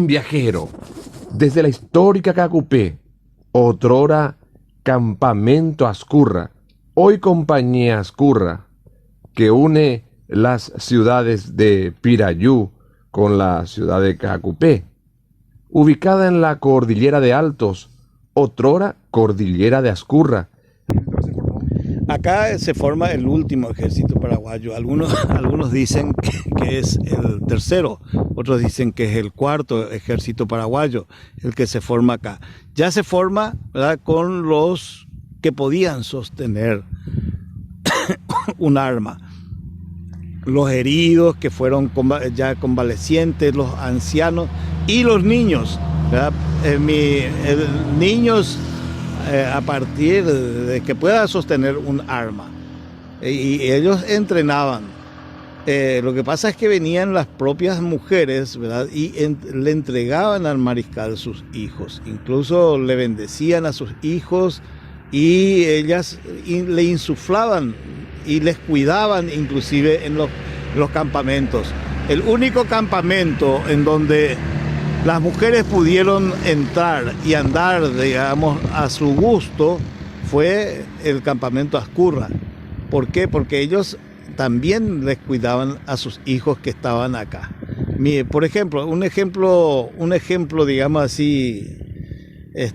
Buen viajero, desde la histórica Cacupé, otrora campamento Ascurra, hoy compañía Ascurra, que une las ciudades de Pirayú con la ciudad de Cacupé, ubicada en la cordillera de Altos, otrora cordillera de Ascurra. Acá se forma el último ejército paraguayo. Algunos dicen que es el tercero, otros dicen que es el cuarto ejército paraguayo, el que se forma acá. Ya se forma, ¿verdad?, con los que podían sostener un arma. Los heridos que fueron ya convalecientes, los ancianos y los niños, ¿verdad? Niños a partir de que pueda sostener un arma. Y ellos entrenaban. Lo que pasa es que venían las propias mujeres, ¿verdad?, y le entregaban al mariscal sus hijos. Incluso le bendecían a sus hijos y ellas le insuflaban y les cuidaban inclusive en los campamentos. El único campamento en donde las mujeres pudieron entrar y andar, digamos, a su gusto fue el campamento Ascurra. ¿Por qué? Porque ellos también les cuidaban a sus hijos que estaban acá. Por ejemplo, un ejemplo, digamos así, el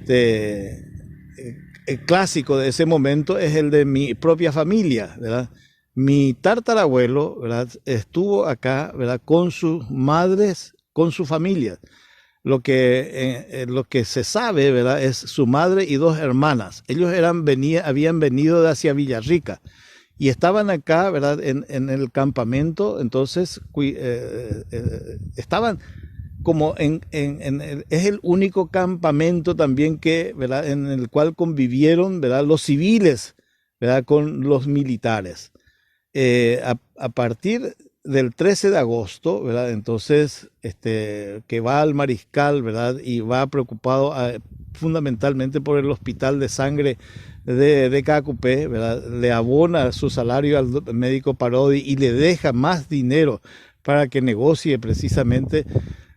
clásico de ese momento es el de mi propia familia, ¿verdad? Mi tatarabuelo, ¿verdad?, estuvo acá, ¿verdad?, con sus madres, con su familia. Lo que se sabe, ¿verdad?, es su madre y dos hermanas. Ellos habían venido de hacia Villarrica y estaban acá, ¿verdad?, en el campamento. Entonces estaban como es el único campamento también que, ¿verdad?, en el cual convivieron, ¿verdad?, los civiles, ¿verdad?, con los militares. A partir del 13 de agosto, ¿verdad?, entonces que va al mariscal, ¿verdad?, y va preocupado fundamentalmente por el hospital de sangre de Cacupé, ¿verdad?, le abona su salario al médico Parodi y le deja más dinero para que negocie precisamente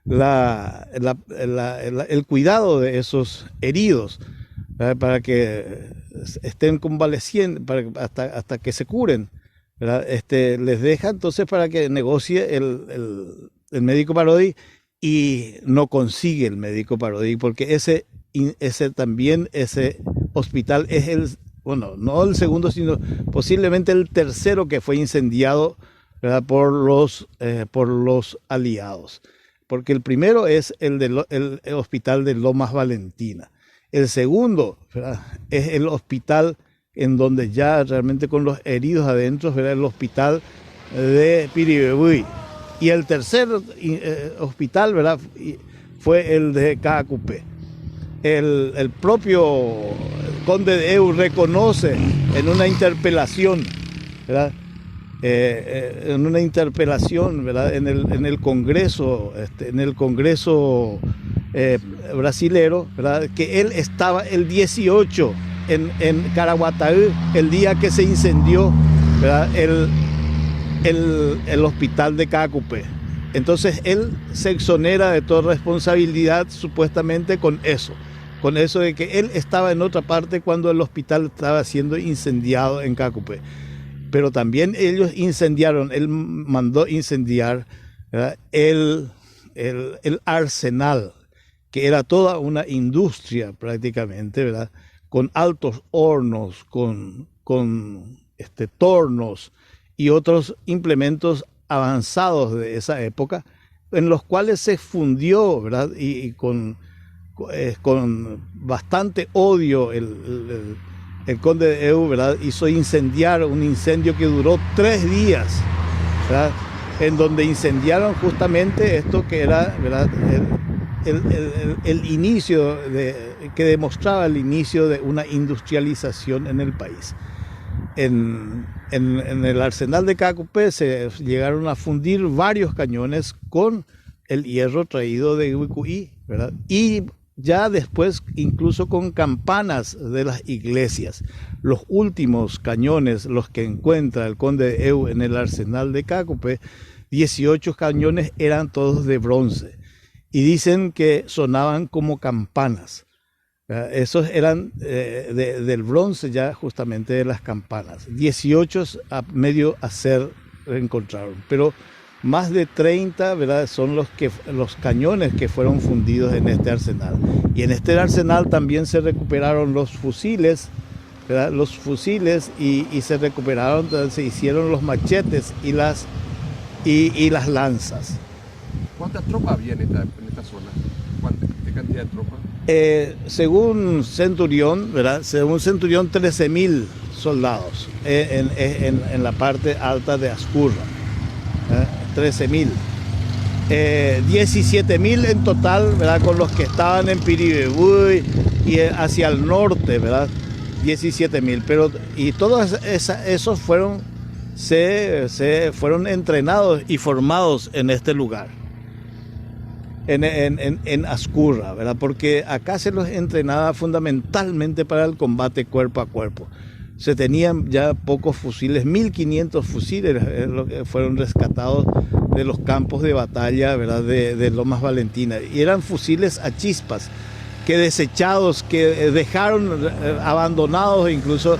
el cuidado de esos heridos, ¿verdad?, para que estén convaleciendo, hasta que se curen, ¿verdad? Les deja entonces para que negocie el médico Parodi, y no consigue el médico Parodi porque ese hospital es bueno, no el segundo, sino posiblemente el tercero que fue incendiado, ¿verdad?, por los aliados. Porque el primero es el hospital de Lomas Valentina. El segundo, ¿verdad?, es el hospital en donde ya realmente con los heridos adentro, ¿verdad?, el hospital de Piribebuy. Y el tercer hospital, ¿verdad?, fue el de Cacupé. El propio conde de Eu reconoce en una interpelación, ¿verdad?, ¿verdad?, en el Congreso, brasilero, ¿verdad?, que él estaba el 18 en Caraguataú, el día que se incendió, ¿verdad?, el hospital de Cacupé. Entonces él se exonera de toda responsabilidad supuestamente con eso de que él estaba en otra parte cuando el hospital estaba siendo incendiado en Cacupé. Pero también ellos él mandó incendiar, ¿verdad?, el arsenal, que era toda una industria prácticamente, ¿verdad?, con altos hornos, con tornos y otros implementos avanzados de esa época, en los cuales se fundió, ¿verdad?, y con bastante odio el conde de Eu, ¿verdad?, hizo incendiar un incendio que duró 3 días, ¿verdad?, en donde incendiaron justamente esto que era, ¿verdad?, el inicio que demostraba el inicio de una industrialización en el país. En el arsenal de Cacupé se llegaron a fundir varios cañones con el hierro traído de Uicuí, ¿verdad?, y ya después incluso con campanas de las iglesias. Los últimos cañones, los que encuentra el conde de Eu en el arsenal de Cacupé, 18 cañones, eran todos de bronce. y dicen que sonaban como campanas. Esos eran del bronce ya justamente de las campanas. 18 a medio hacer encontraron, pero más de 30, ¿verdad?, son los cañones que fueron fundidos en este arsenal. Y en este arsenal también se recuperaron los fusiles, ¿verdad?, los fusiles y se recuperaron, se hicieron los machetes y las lanzas. ¿Cuántas tropas había en esta zona? ¿Qué cantidad de tropas? Según Centurión, ¿verdad?, según Centurión, 13.000 soldados en la parte alta de Ascurra. 13.000. 17.000 en total, ¿verdad?, con los que estaban en Piribebuy y hacia el norte, ¿verdad? 17.000. Pero y todos esos fueron entrenados y formados en este lugar, en Ascurra, ¿verdad? Porque acá se los entrenaba fundamentalmente para el combate cuerpo a cuerpo. Se tenían ya pocos fusiles, 1.500 fusiles lo que fueron rescatados de los campos de batalla, ¿verdad?, de Lomas Valentina. Y eran fusiles a chispas, que desechados, que dejaron abandonados incluso,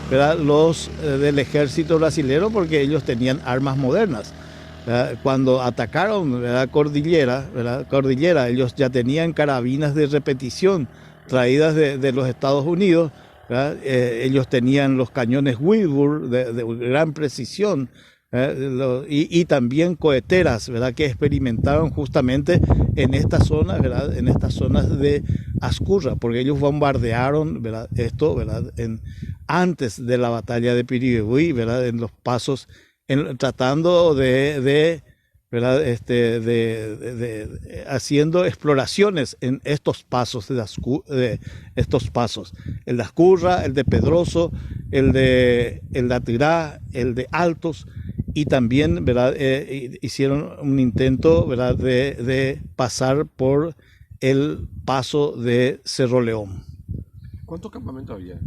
¿verdad?, los del ejército brasilero, porque ellos tenían armas modernas. ¿Verdad? Cuando atacaron, ¿verdad?, Cordillera, ellos ya tenían carabinas de repetición traídas de los Estados Unidos. Ellos tenían los cañones Wilbur de gran precisión, y también coheteras, ¿verdad?, que experimentaron justamente en estas zonas, ¿verdad?, en estas zonas de Ascurra, porque ellos bombardearon, ¿verdad?, esto, ¿verdad?, antes de la batalla de Piribebuy, ¿verdad?, en los pasos, tratando ¿verdad?, haciendo exploraciones en estos pasos estos pasos, el de Ascurra, el de Pedroso, el de Atirá, el de Altos, y también, ¿verdad?, hicieron un intento, ¿verdad?, de pasar por el paso de Cerro León. ¿Cuántos campamentos había?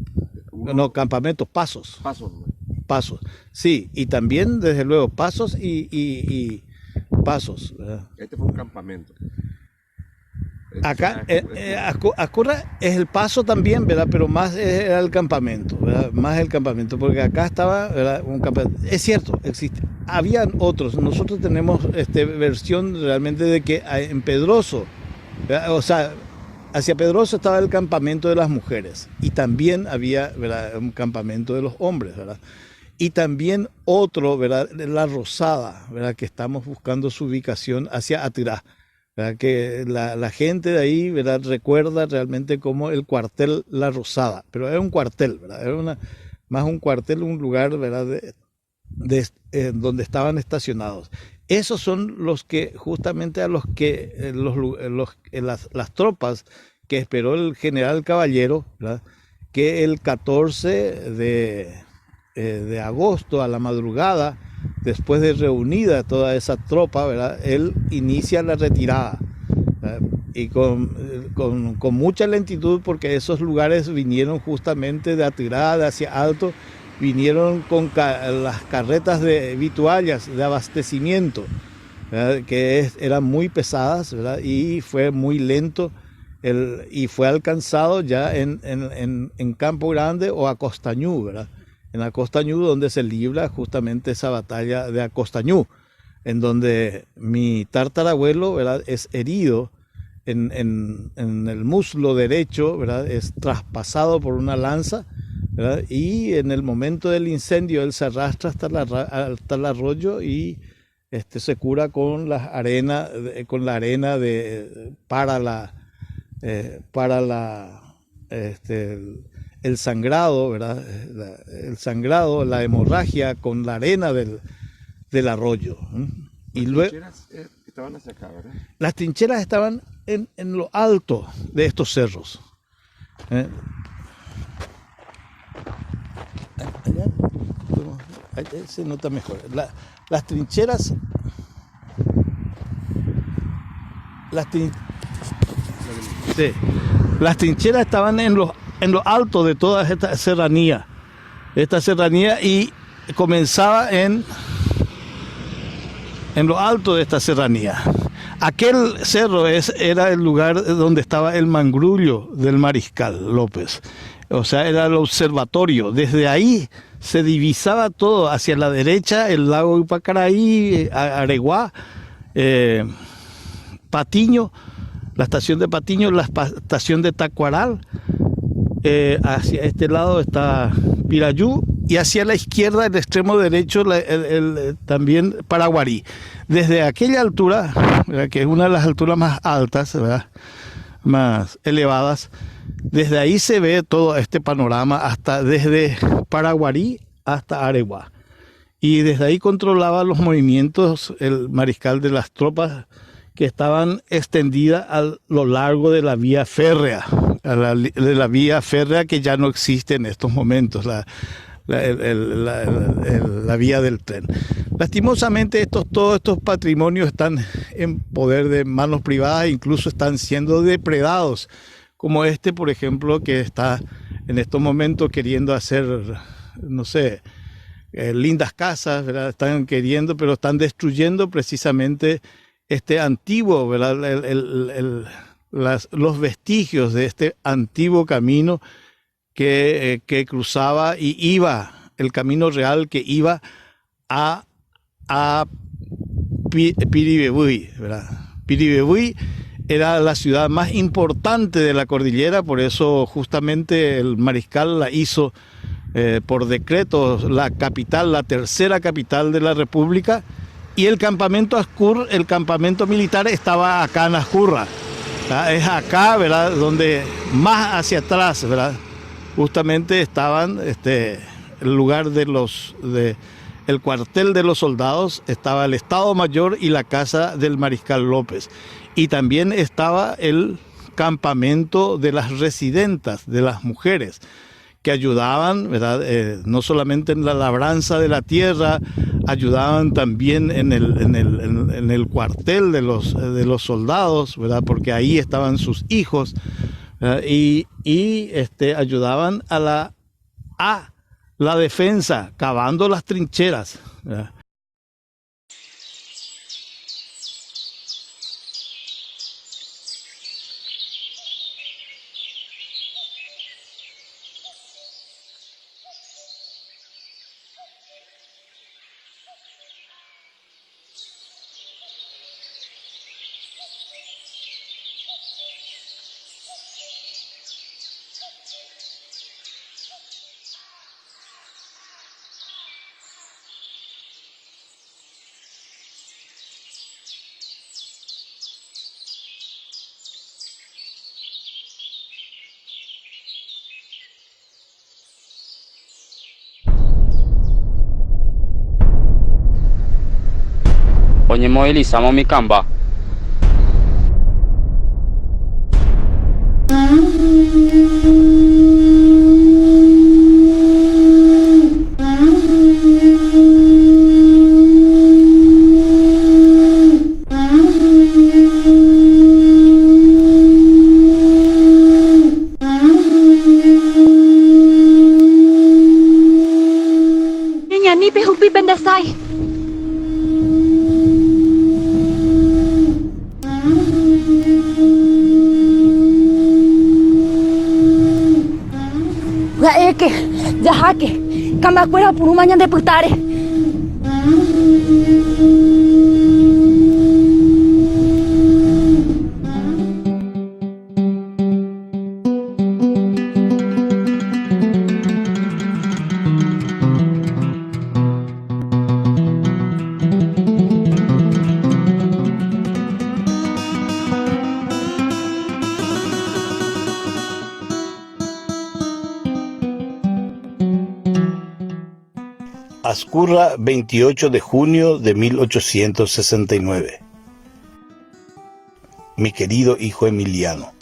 No, campamentos, pasos. Pasos, ¿no? Pasos, sí, y también desde luego pasos y pasos, ¿verdad? Este fue un campamento. Acá, Ascurra es el paso también, ¿verdad?, pero más era el campamento, ¿verdad?, más el campamento, porque acá estaba, ¿verdad?, un campamento. Es cierto, existe. Habían otros. Nosotros tenemos versión realmente de que en Pedroso, ¿verdad?, o sea, hacia Pedroso estaba el campamento de las mujeres, y también había, ¿verdad?, un campamento de los hombres, ¿verdad? Y también otro, ¿verdad?, La Rosada, ¿verdad?, que estamos buscando su ubicación hacia Atirá, ¿verdad?, que la gente de ahí, ¿verdad?, recuerda realmente como el cuartel La Rosada, pero era un cuartel, ¿verdad?, era más un cuartel, un lugar, ¿verdad?, donde estaban estacionados. Esos son los que justamente a los que las tropas que esperó el general Caballero, ¿verdad?, que el 14 de agosto a la madrugada, después de reunida toda esa tropa, ¿verdad?, él inicia la retirada, ¿verdad?, y con mucha lentitud, porque esos lugares vinieron justamente de Atirá, hacia Alto, vinieron con las carretas de vituallas, de abastecimiento, ¿verdad?, que eran muy pesadas, ¿verdad?, y fue muy lento, y fue alcanzado ya en Campo Grande o Acostañú, ¿verdad?, en Acostañú, donde se libra justamente esa batalla de Acostañú, en donde mi tartarabuelo, ¿verdad?, es herido en el muslo derecho, ¿verdad?, es traspasado por una lanza, ¿verdad?, y en el momento del incendio él se arrastra hasta el arroyo y se cura con la arena el sangrado, ¿verdad?, el sangrado, la hemorragia con la arena del arroyo. Y luego Las trincheras estaban hacia acá, ¿verdad? Las trincheras estaban en lo alto de estos cerros. Allá se nota mejor. Las trincheras. Sí, las trincheras estaban en lo alto de toda esta serranía. Y comenzaba en lo alto de esta serranía. Aquel cerro era el lugar donde estaba el mangrullo del mariscal López. O sea, era el observatorio. Desde ahí se divisaba todo. Hacia la derecha, el lago Ipacaraí, Areguá, Patiño, la estación de Patiño, la estación de Tacuaral. Hacia este lado está Pirayú. Y hacia la izquierda, el extremo derecho, también Paraguarí. Desde aquella altura, ¿verdad?, que es una de las alturas más altas, ¿verdad?, más elevadas, desde ahí se ve todo este panorama hasta desde Paraguarí hasta Areguá. Y desde ahí controlaba los movimientos el mariscal de las tropas que estaban extendidas a lo largo de la vía férrea, de la vía férrea que ya no existe en estos momentos, la vía del tren. Lastimosamente todos estos patrimonios están en poder de manos privadas, incluso están siendo depredados, como este, por ejemplo, que está en estos momentos queriendo hacer, no sé, lindas casas, ¿verdad? Están queriendo, pero están destruyendo precisamente este antiguo, ¿verdad?, los vestigios de este antiguo camino que cruzaba y iba, el camino real que iba a Piribebuy, ¿verdad? Piribebuy era la ciudad más importante de la cordillera, por eso justamente el mariscal la hizo por decreto la capital, la tercera capital de la República, y el campamento Ascur, el campamento militar, estaba acá en Ascurra. Es acá, ¿verdad?, donde más hacia atrás, ¿verdad?, justamente estaban el lugar el cuartel de los soldados, estaba el Estado Mayor y la casa del mariscal López. Y también estaba el campamento de las residentas, de las mujeres, que ayudaban, ¿verdad?, no solamente en la labranza de la tierra, ayudaban también en el cuartel de los soldados, ¿verdad?, porque ahí estaban sus hijos, y ayudaban a la defensa, cavando las trincheras, ¿verdad? Onyemo mikamba. Niña, ni pehupi bendasai. Gaeke, jahake, kamakuera purumaña de putare. Ascurra, 28 de junio de 1869. Mi querido hijo Emiliano,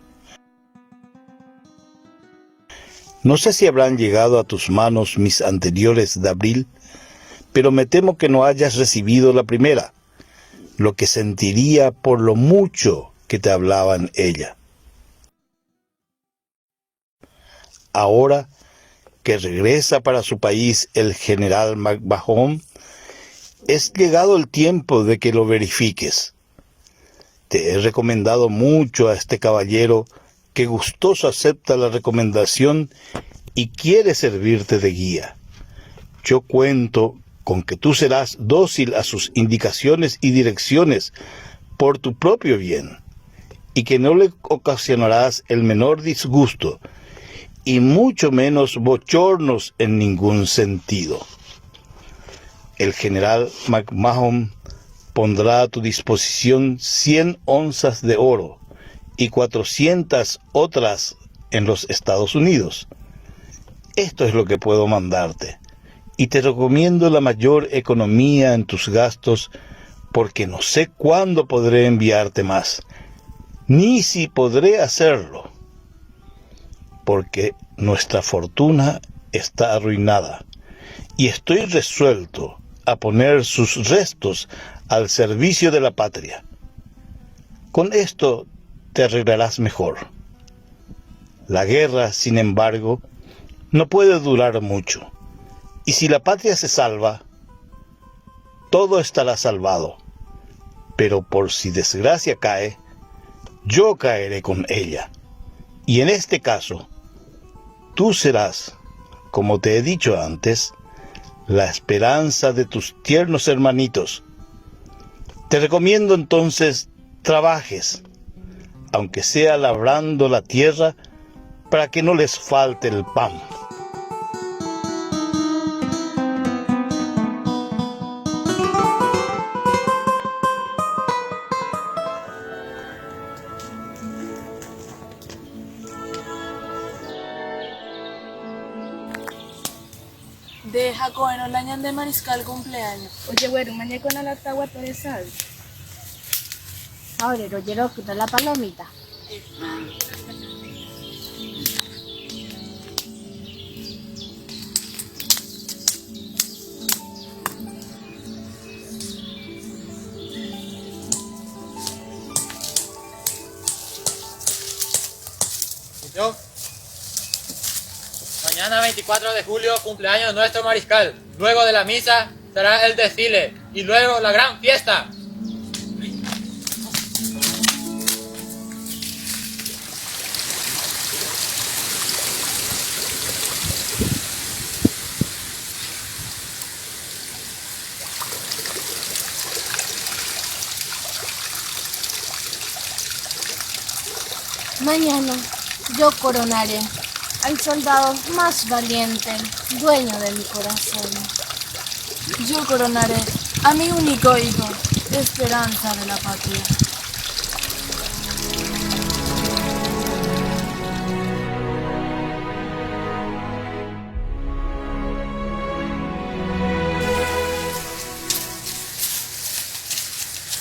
no sé si habrán llegado a tus manos mis anteriores de abril, pero me temo que no hayas recibido la primera, lo que sentiría por lo mucho que te hablaba en ella. Ahora que regresa para su país el general McMahon, es llegado el tiempo de que lo verifiques. Te he recomendado mucho a este caballero que gustoso acepta la recomendación y quiere servirte de guía. Yo cuento con que tú serás dócil a sus indicaciones y direcciones por tu propio bien, y que no le ocasionarás el menor disgusto, y mucho menos bochornos en ningún sentido. El general McMahon pondrá a tu disposición 100 onzas de oro y 400 otras en los Estados Unidos. Esto es lo que puedo mandarte, y te recomiendo la mayor economía en tus gastos, porque no sé cuándo podré enviarte más, ni si podré hacerlo, porque nuestra fortuna está arruinada, y estoy resuelto a poner sus restos al servicio de la patria. Con esto te arreglarás mejor. La guerra, sin embargo, no puede durar mucho, y si la patria se salva, todo estará salvado, pero por si desgracia cae, yo caeré con ella, y en este caso, tú serás, como te he dicho antes, la esperanza de tus tiernos hermanitos. Te recomiendo entonces trabajes, aunque sea labrando la tierra, para que no les falte el pan. Deja coger el año de mariscal cumpleaños. Oye, güero, mañana con la tagua por esa. Ahora, Rogero, quita la palomita. Yo. Mañana 24 de julio, cumpleaños de nuestro mariscal. Luego de la misa será el desfile y luego la gran fiesta. Mañana yo coronaré al soldado más valiente, dueño de mi corazón. Yo coronaré a mi único hijo, esperanza de la patria.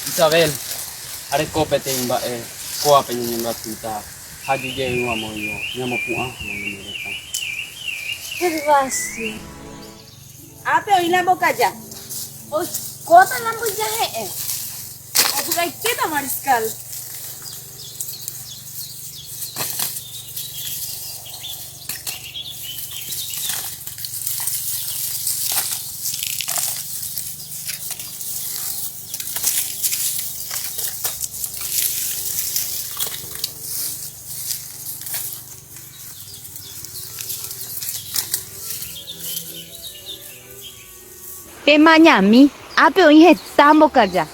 Isabel, arekope imba koa penyemba tuta. Haji je moyo, nyamo puang mereka. Gervasio. Ape, oí la boca ya. Oy, ¿cómo la mujer? Apura queda mariscal. Mañami, ape hoy estamos calla.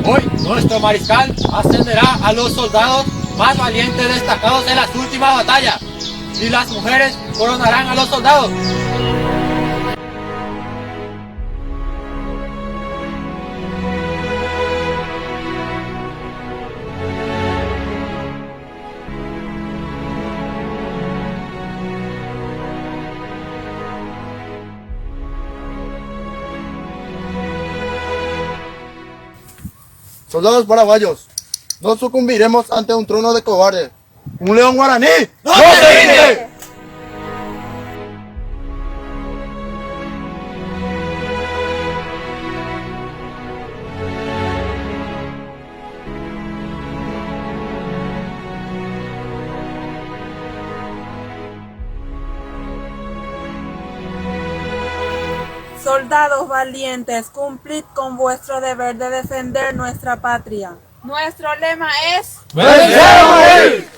Hoy nuestro mariscal ascenderá a los soldados más valientes destacados en las últimas batallas, y las mujeres coronarán a los soldados. Soldados paraguayos, no sucumbiremos ante un trono de cobardes. ¡Un león guaraní! ¡No se rinde! Soldados valientes, cumplid con vuestro deber de defender nuestra patria. Nuestro lema es... ¡Venceremos!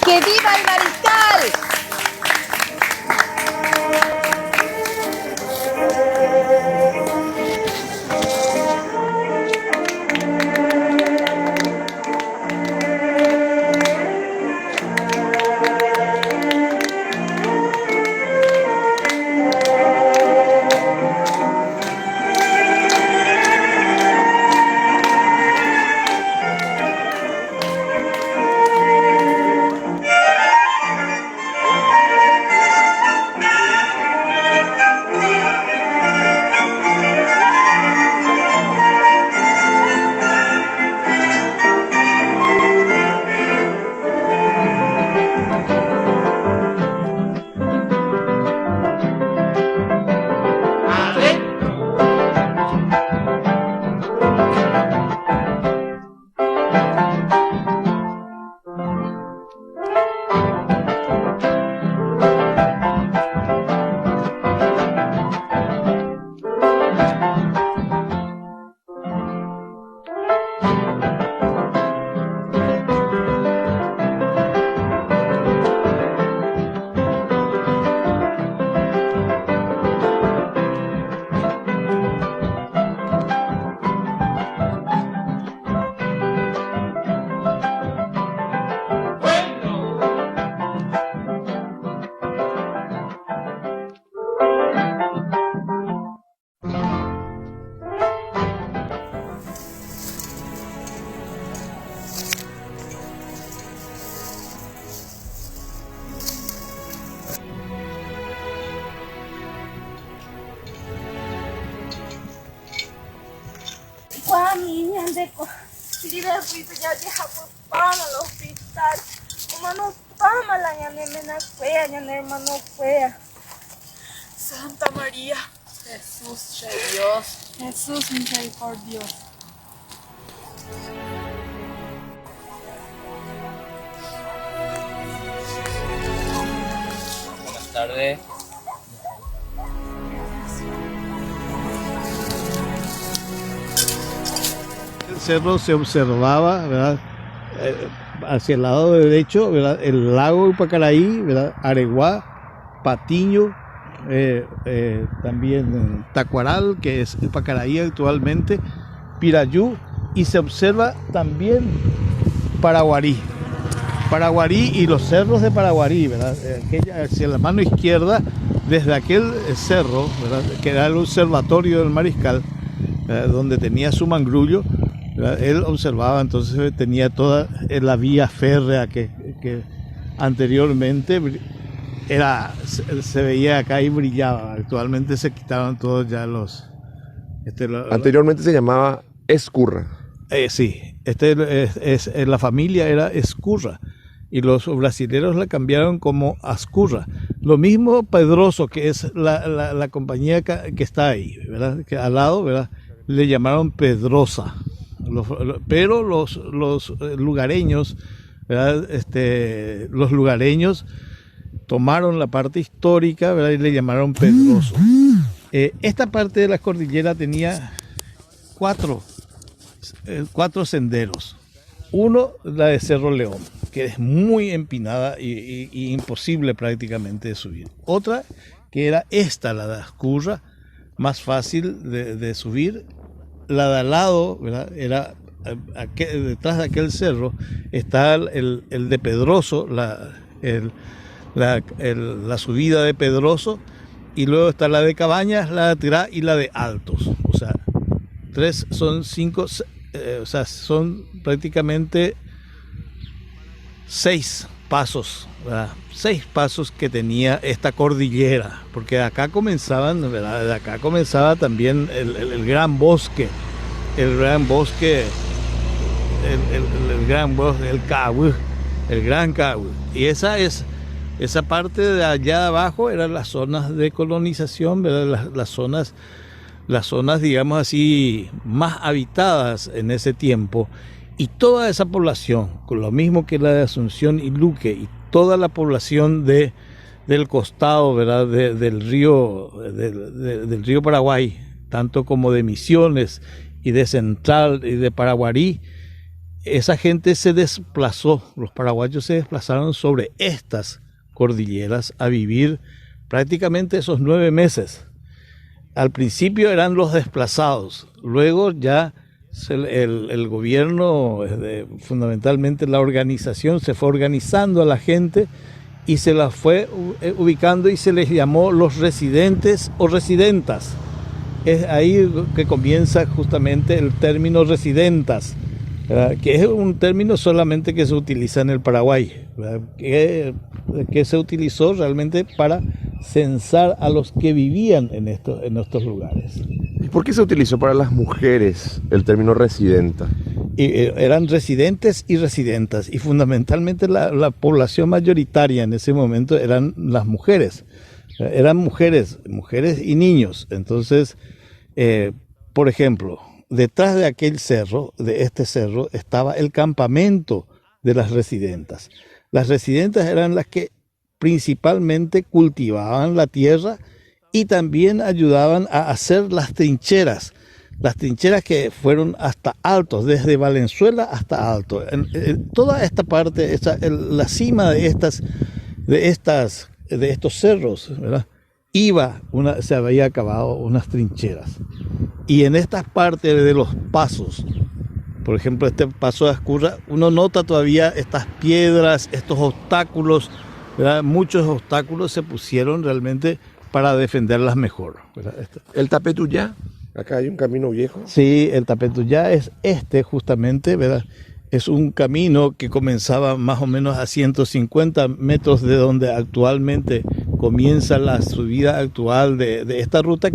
¡Que viva el mariscal! Santa María. Jesús de Dios. Jesús misericordioso. Buenas tardes. El cerro se observaba, ¿verdad? Hacia el lado derecho, ¿verdad? El lago de Pacaraí, ¿verdad? Areguá, Patiño, también Tacuaral, que es Pacaraí actualmente, Pirayú, y se observa también Paraguarí. Paraguarí y los cerros de Paraguarí, ¿verdad? Hacia la mano izquierda, desde aquel cerro, ¿verdad? Que era el observatorio del Mariscal, ¿verdad? Donde tenía su mangrullo, ¿verdad? Él observaba, entonces tenía toda la vía férrea que anteriormente se veía acá y brillaba. Actualmente se quitaron todos ya los... Anteriormente se llamaba Escurra. Sí, la familia era Escurra y los brasileros la cambiaron como Ascurra. Lo mismo Pedroso, que es la compañía que está ahí, ¿verdad? Que al lado, ¿verdad? Le llamaron Pedrosa. Pero los lugareños, ¿verdad? Los lugareños tomaron la parte histórica, ¿verdad? Y le llamaron Pedroso. Esta parte de la cordillera tenía cuatro senderos, Uno, la de Cerro León, que es muy empinada y imposible prácticamente de subir. Otra, que era esta, la de Ascurra, más fácil de subir. La de al lado, ¿verdad? Era detrás de aquel cerro está el de Pedroso, la subida de Pedroso, y luego está la de Cabañas, la de Tirá y la de Altos. O sea, son prácticamente 6 pasos, ¿verdad? 6 pasos que tenía esta cordillera, porque de acá comenzaban, ¿verdad? De acá comenzaba también el gran bosque, el gran bosque, el Cahuí, el gran Cahuí. Y esa parte de allá abajo eran las zonas de colonización, ¿verdad? Las zonas, digamos así, más habitadas en ese tiempo. Y toda esa población, con lo mismo que la de Asunción y Luque, y toda la población del costado, ¿verdad? Del río Paraguay, tanto como de Misiones y de Central y de Paraguarí, esa gente se desplazó, los paraguayos se desplazaron sobre estas cordilleras a vivir prácticamente esos 9 meses. Al principio eran los desplazados, luego ya el gobierno, fundamentalmente la organización, se fue organizando a la gente y se la fue ubicando y se les llamó los residentes o residentas. Es ahí que comienza justamente el término residentas, que es un término solamente que se utiliza en el Paraguay, que se utilizó realmente para censar a los que vivían en estos lugares. ¿Y por qué se utilizó para las mujeres el término residenta? Eran residentes y residentas, y fundamentalmente la población mayoritaria en ese momento eran las mujeres. Eran mujeres y niños. Entonces, por ejemplo, detrás de aquel cerro, de este cerro, estaba el campamento de las residentas. Las residentas eran las que principalmente cultivaban la tierra y también ayudaban a hacer las trincheras que fueron hasta Altos, desde Valenzuela hasta Altos. Toda esta parte, la cima de estos cerros, ¿verdad? Se había cavado unas trincheras. Y en estas partes de los pasos, por ejemplo, este paso de Ascurra, uno nota todavía estas piedras, estos obstáculos, ¿verdad? Muchos obstáculos se pusieron realmente para defenderlas mejor, ¿verdad? ¿El Tapetuyá? Acá hay un camino viejo. Sí, el Tapetuyá es justamente, ¿verdad? Es un camino que comenzaba más o menos a 150 metros de donde actualmente comienza la subida actual de esta ruta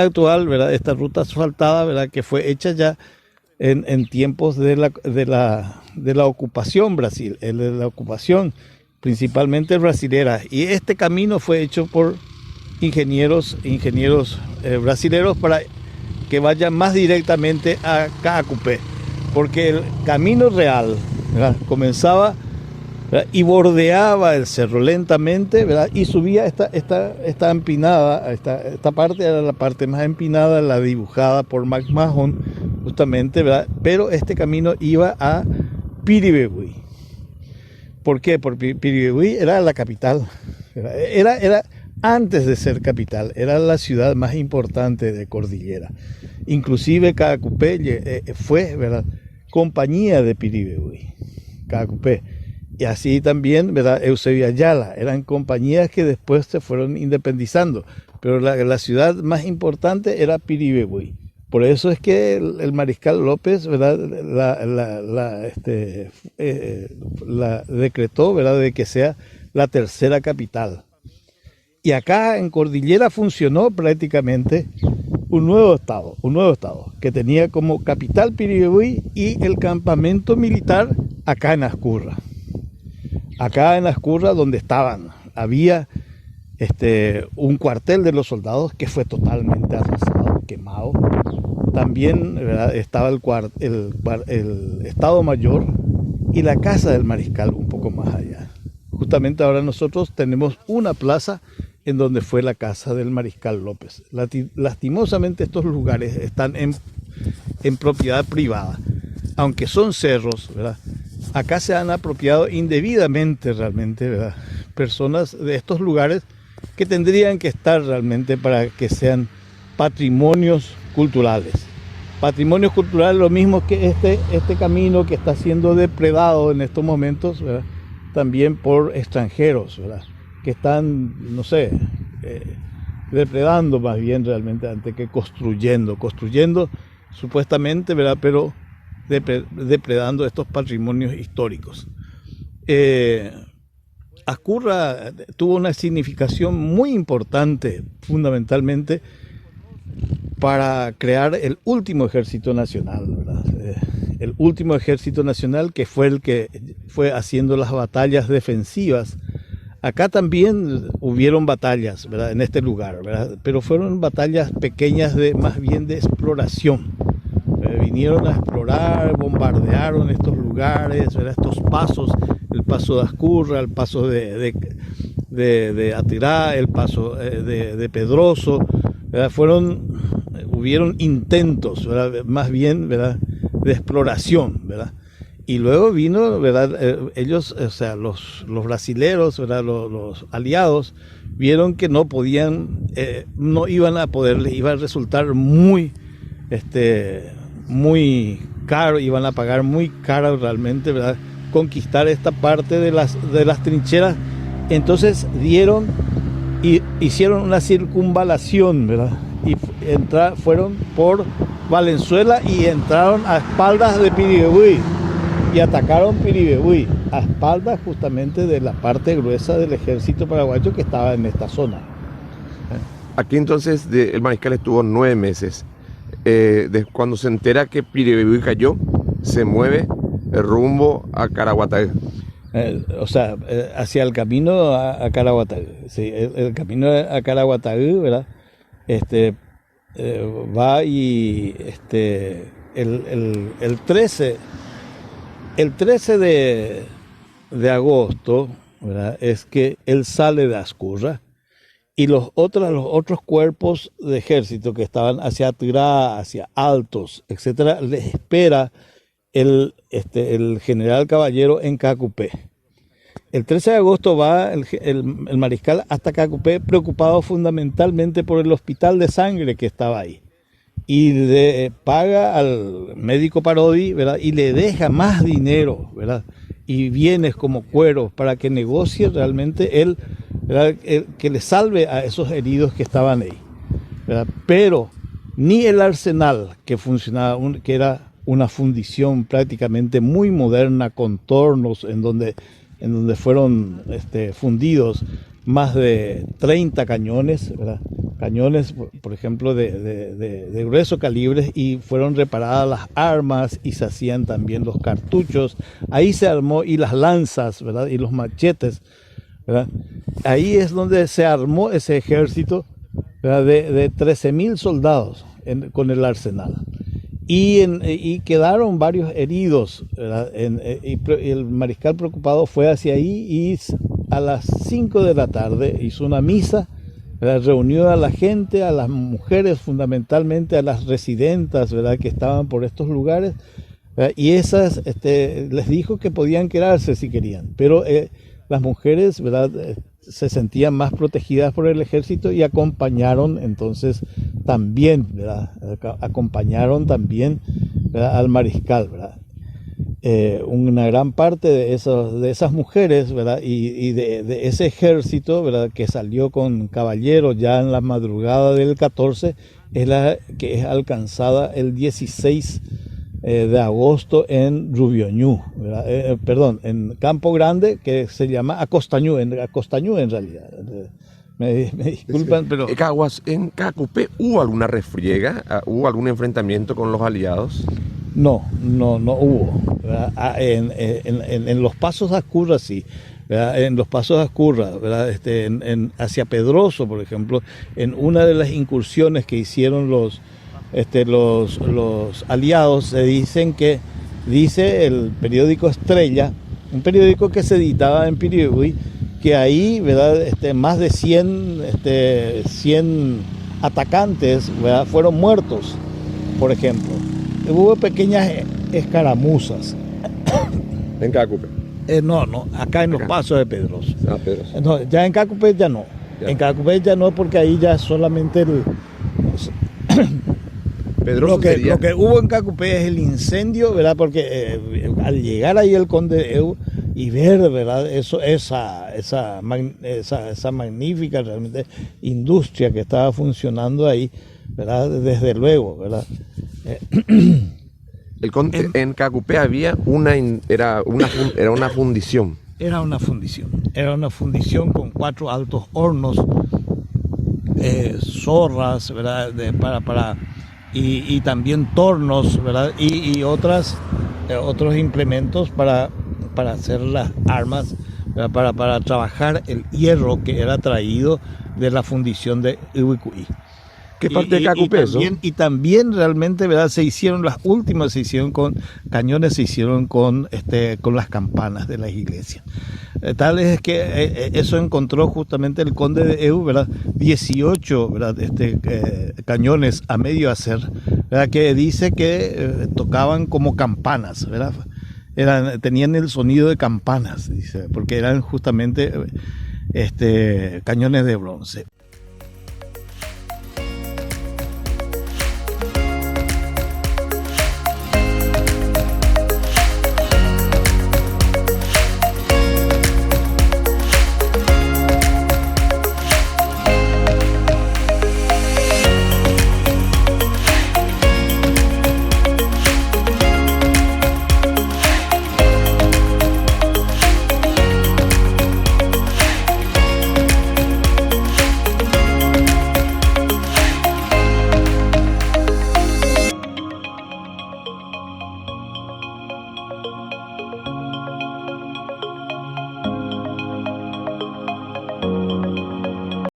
actual, ¿verdad? Esta ruta asfaltada, ¿verdad? Que fue hecha ya en tiempos de la ocupación Brasil, de la ocupación principalmente brasilera. Y este camino fue hecho por ingenieros brasileros para que vayan más directamente a Caacupé, porque el camino real, ¿verdad? Comenzaba, ¿verdad? Y bordeaba el cerro lentamente, ¿verdad? Y subía esta empinada, esta parte era la parte más empinada, la dibujada por McMahon, justamente, ¿verdad? Pero este camino iba a Piribebuy. ¿Por qué? Porque Piribebuy era la capital, era antes de ser capital, era la ciudad más importante de Cordillera. Inclusive Caacupé fue, ¿verdad?, compañía de Piribebuy, Caacupé. Y así también, ¿verdad?, Eusebio Ayala, eran compañías que después se fueron independizando. Pero la ciudad más importante era Piribebuy. Por eso es que el mariscal López, ¿verdad?, la decretó, ¿verdad?, de que sea la tercera capital. Y acá en Cordillera funcionó prácticamente un nuevo estado que tenía como capital Piribebuy y el campamento militar acá en Ascurra. Acá en Ascurra donde había un cuartel de los soldados que fue totalmente arrasado, quemado. También, ¿verdad?, estaba el Estado Mayor y la casa del mariscal un poco más allá. Justamente ahora nosotros tenemos una plaza en donde fue la casa del mariscal López. Lastimosamente estos lugares están en propiedad privada. aunque son cerros, ¿verdad? Acá se han apropiado indebidamente realmente, ¿verdad? Personas de estos lugares que tendrían que estar realmente para que sean patrimonios culturales. Patrimonios culturales, lo mismo que este camino que está siendo depredado en estos momentos, ¿verdad? También por extranjeros, ¿verdad? Que están, no sé, depredando más bien realmente antes que construyendo supuestamente, ¿verdad? Pero depredando estos patrimonios históricos. Ascurra tuvo una significación muy importante, fundamentalmente, para crear el último ejército nacional, ¿verdad? El último ejército nacional que fue el que fue haciendo las batallas defensivas. Acá también hubieron batallas, ¿verdad? En este lugar, ¿verdad? Pero fueron batallas pequeñas más bien de exploración. Vinieron a explorar, bombardearon estos lugares, ¿verdad? Estos pasos, el paso de Ascurra, el paso de Atirá, el paso de Pedroso, ¿verdad? Hubieron intentos, ¿verdad? Más bien, ¿verdad? De exploración, ¿verdad? Y luego vino, ¿verdad? Ellos, o sea, los brasileros, ¿verdad? Los aliados, vieron que no podían, no iban a poder, les iba a resultar muy caro, iban a pagar muy caro realmente, ¿verdad? Conquistar esta parte de las trincheras. Entonces hicieron una circunvalación, ¿verdad? Y fueron por Valenzuela y entraron a espaldas de Piribebuy y atacaron Piribebuy a espaldas justamente de la parte gruesa del ejército paraguayo que estaba en esta zona. Aquí entonces el mariscal estuvo 9 meses. Cuando se entera que Piribebuy cayó, se mueve rumbo a Caraguatay. Hacia el camino a Caraguatay. Sí, el camino a Caraguatay, ¿verdad? Va y el 13 de agosto, ¿verdad? Es que él sale de Ascurra y los otros cuerpos de ejército que estaban hacia Atirá, hacia Altos, etcétera, les espera el general Caballero en Cacupé. El 13 de agosto va el mariscal hasta Cacupé, preocupado fundamentalmente por el hospital de sangre que estaba ahí. Y le paga al médico Parodi, ¿verdad? Y le deja más dinero, ¿verdad? Y bienes como cueros para que negocie realmente él, ¿verdad? Que le salve a esos heridos que estaban ahí, ¿verdad? Pero ni el arsenal que funcionaba, que era una fundición prácticamente muy moderna con tornos en donde fueron fundidos más de 30 cañones, ¿verdad? Cañones, por ejemplo, de grueso calibre, y fueron reparadas las armas y se hacían también los cartuchos. Ahí se armó, y las lanzas, ¿verdad? Y los machetes, ¿verdad? Ahí es donde se armó ese ejército, ¿verdad? De 13.000 soldados con el arsenal. Y quedaron varios heridos, ¿verdad? Y el mariscal preocupado fue hacia ahí y a las 5 de la tarde hizo una misa, ¿verdad? Reunió a la gente, a las mujeres fundamentalmente, a las residentas, ¿verdad? Que estaban por estos lugares, ¿verdad? Y esas les dijo que podían quedarse si querían, pero las mujeres, ¿verdad? Se sentían más protegidas por el ejército y acompañaron entonces también, ¿verdad? Acompañaron también, ¿verdad? Al mariscal, ¿verdad? Una gran parte de esas mujeres, ¿verdad? Y de ese ejército, ¿verdad? Que salió con Caballero ya en la madrugada del 14, es la que es alcanzada el 16 de agosto en Rubioñú, ¿verdad? En Campo Grande, que se llama Acostañú en realidad. Me disculpan, pero... Caguas, ¿en Cacupé hubo alguna refriega? ¿Hubo algún enfrentamiento con los aliados? No hubo, ¿verdad? En los pasos de Ascurra sí, ¿verdad? En los pasos de Ascurra, ¿verdad? Hacia Pedroso, por ejemplo, en una de las incursiones que hicieron los aliados, se dice el periódico Estrella, un periódico que se editaba en Piribebuy, que ahí, ¿verdad? Más de 100 atacantes, ¿verdad? Fueron muertos, por ejemplo. Hubo pequeñas escaramuzas. En Cacupe. No, acá en los Acá. pasos de Pedroso. Ah, Pedro. No, ya en Cacupé ya no. Ya. En Cacupé ya no, porque ahí ya solamente Pedroso lo que sería- hubo en Cacupé es el incendio, ¿verdad? Porque al llegar ahí el conde de Eu y ver, ¿verdad? Esa magnífica realmente industria que estaba funcionando ahí, ¿verdad? Desde luego, ¿verdad? En Cacupé había era una fundición. Era una fundición con 4 altos hornos, zorras, ¿verdad? Y también tornos, ¿verdad? Y otros implementos para hacer las armas, ¿verdad? Para trabajar el hierro que era traído de la fundición de Ubicuí. ¿Qué parte de Cacupé eso? Y también realmente, ¿verdad? Las últimas se hicieron con cañones, se hicieron con las campanas de las iglesias. Tal es que eso encontró justamente el conde de Eu, ¿verdad? 18, ¿verdad? Cañones a medio hacer, ¿verdad? Que dice que tocaban como campanas, ¿verdad? Tenían el sonido de campanas, dice, porque eran justamente cañones de bronce.